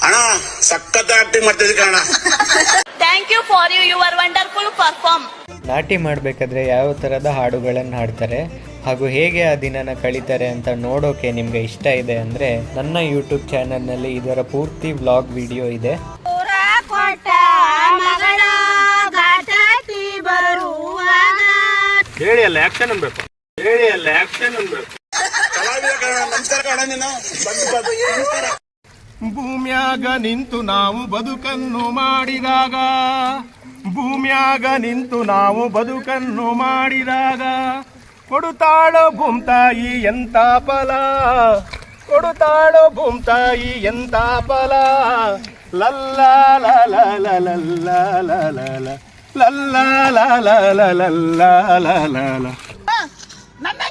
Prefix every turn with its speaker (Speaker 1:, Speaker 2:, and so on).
Speaker 1: ಅಣ್ಣ ಸಖತ್ ಆಕ್ಟಿಂಗ್ ಮಾಡ್ತಿದ್ದೆ ಕಣ.
Speaker 2: Thank you for your wonderful perform.
Speaker 3: ನಾಟಿ ಮಾಡಬೇಕಾದ್ರೆ ಯಾವ ಥರದ ಹಾಡುಗಳನ್ನು ಹಾಡ್ತಾರೆ ಹಾಗೂ ಹೇಗೆ ಆ ದಿನನ ಕಳೀತಾರೆ ಅಂತ ನೋಡೋಕೆ ನಿಮಗೆ ಇಷ್ಟ ಇದೆ ಅಂದರೆ ನನ್ನ ಯೂಟ್ಯೂಬ್ ಚಾನಲ್ನಲ್ಲಿ ಇದರ ಪೂರ್ತಿ ವ್ಲಾಗ್ ವಿಡಿಯೋ ಇದೆ.
Speaker 4: ಹೇಳಿ ಅಲ್ಲ ಆಕ್ಷನ್ ಅನ್ಬೇಕು, ಹೇಳಿ ಅಲ್ಲ ಆಕ್ಷನ್ ಅನ್ಬೇಕು. ಭೂಮ್ಯಾಗ ನಿಂತು ನಾವು ಬದುಕನ್ನು ಮಾಡಿದಾಗ, ಭೂಮ್ಯಾಗ ನಿಂತು ನಾವು ಬದುಕನ್ನು ಮಾಡಿದಾಗ ಕೊಡುತ್ತಾಳೋ ಭೂಮ್ತಾಯಿ ಎಂತ ಫಲ, ಕೊಡುತ್ತಾಳೋ ಭೂಮ್ತಾಯಿ ಎಂತ ಫಲ. ಲಲ್ಲ ಲಲ ಲಲ್ಲ ಲಲ್ಲ ಲಲ್ಲ ಲಲ್ಲ ಲಲ್ಲ ಲಲ್ಲ.
Speaker 5: ನನ್ನ